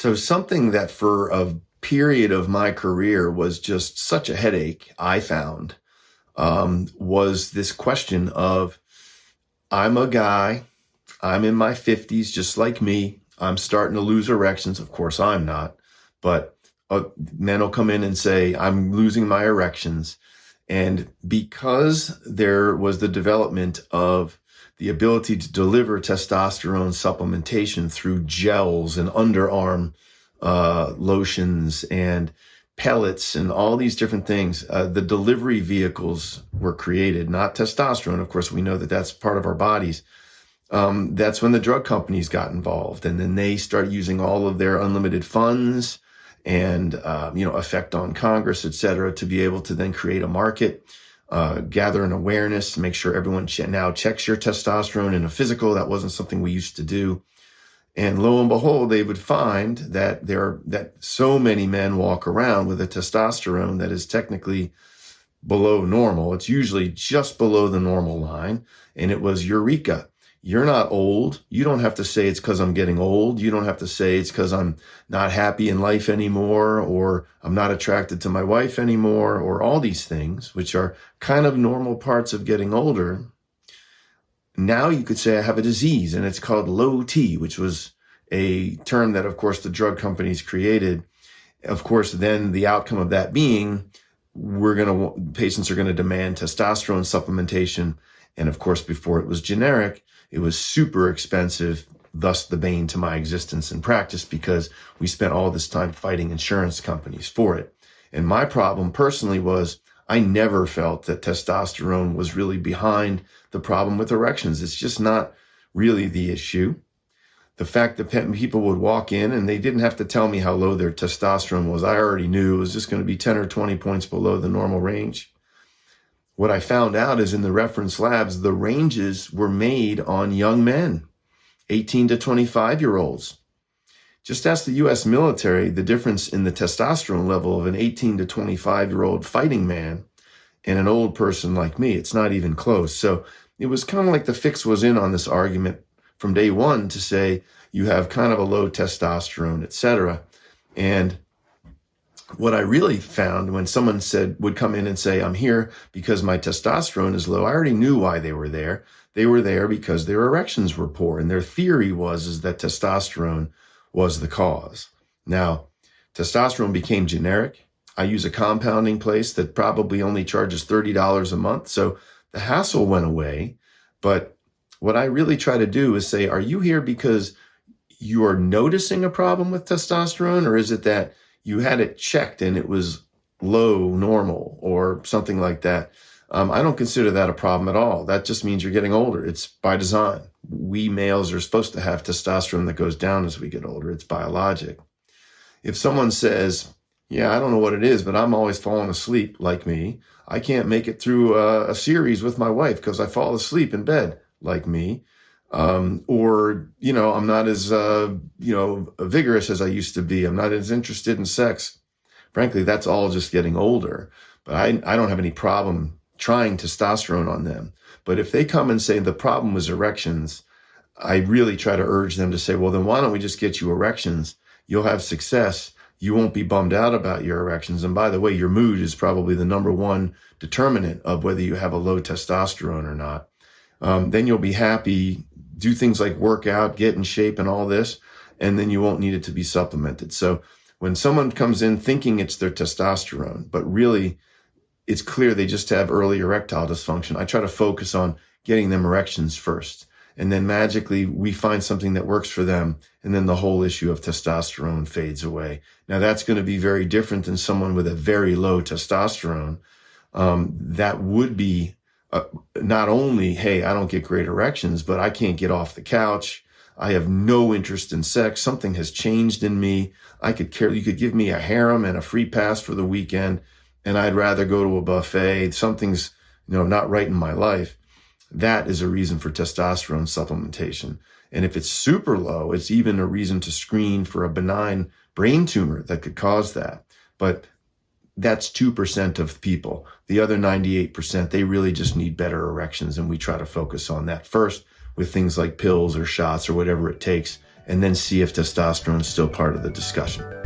So something that for a period of my career was just such a headache, I found, was this question of I'm a guy, I'm in my 50s, just like me. I'm starting to lose erections. Of course, I'm not, but men will come in and say, I'm losing my erections. And because there was the development of the ability to deliver testosterone supplementation through gels and underarm lotions and pellets and all these different things, the delivery vehicles were created, not testosterone. Of course, we know that that's part of our bodies. That's when the drug companies got involved, and then they start using all of their unlimited funds and effect on Congress, et cetera, to be able to then create a market, gather an awareness, make sure everyone now checks your testosterone in a physical. That wasn't something we used to do. And lo and behold, they would find that that so many men walk around with a testosterone that is technically below normal. It's usually just below the normal line. And it was eureka. You're not old. You don't have to say it's because I'm getting old. You don't have to say it's because I'm not happy in life anymore, or I'm not attracted to my wife anymore, or all these things, which are kind of normal parts of getting older. Now you could say I have a disease, and it's called low T, which was a term that, of course, the drug companies created. Of course, then the outcome of that being, patients are going to demand testosterone supplementation. And of course, before it was generic, it was super expensive, thus the bane to my existence and practice, because we spent all this time fighting insurance companies for it. And my problem personally was I never felt that testosterone was really behind the problem with erections. It's just not really the issue. The fact that people would walk in and they didn't have to tell me how low their testosterone was. I already knew it was just going to be 10 or 20 points below the normal range. What I found out is in the reference labs, the ranges were made on young men, 18 to 25-year-olds. Just ask the U.S. military the difference in the testosterone level of an 18 to 25-year-old fighting man and an old person like me. It's not even close. So it was kind of like the fix was in on this argument from day one to say you have kind of a low testosterone, et cetera. And what I really found when someone would come in and say, I'm here because my testosterone is low, I already knew why they were there. They were there because their erections were poor. And their theory is that testosterone was the cause. Now, testosterone became generic. I use a compounding place that probably only charges $30 a month. So the hassle went away. But what I really try to do is say, are you here because you are noticing a problem with testosterone, or is it that you had it checked and it was low normal or something like that? I don't consider that a problem at all. That just means you're getting older. It's by design. We males are supposed to have testosterone that goes down as we get older. It's biologic. If someone says, yeah, I don't know what it is, but I'm always falling asleep like me. I can't make it through a series with my wife because I fall asleep in bed like me. Or, I'm not as, vigorous as I used to be. I'm not as interested in sex. Frankly, that's all just getting older. But I don't have any problem trying testosterone on them. But if they come and say the problem was erections, I really try to urge them to say, well, then why don't we just get you erections? You'll have success. You won't be bummed out about your erections. And by the way, your mood is probably the number one determinant of whether you have a low testosterone or not. Then you'll be happy, do things like work out, get in shape and all this, and then you won't need it to be supplemented. So when someone comes in thinking it's their testosterone, but really it's clear they just have early erectile dysfunction, I try to focus on getting them erections first. And then magically we find something that works for them. And then the whole issue of testosterone fades away. Now that's going to be very different than someone with a very low testosterone. That would be not only, hey, I don't get great erections, but I can't get off the couch. I have no interest in sex. Something has changed in me. You could give me a harem and a free pass for the weekend, and I'd rather go to a buffet. Something's, not right in my life. That is a reason for testosterone supplementation. And if it's super low, it's even a reason to screen for a benign brain tumor that could cause that. But that's 2% of people. The other 98%, they really just need better erections. And we try to focus on that first with things like pills or shots or whatever it takes. and then see if testosterone is still part of the discussion.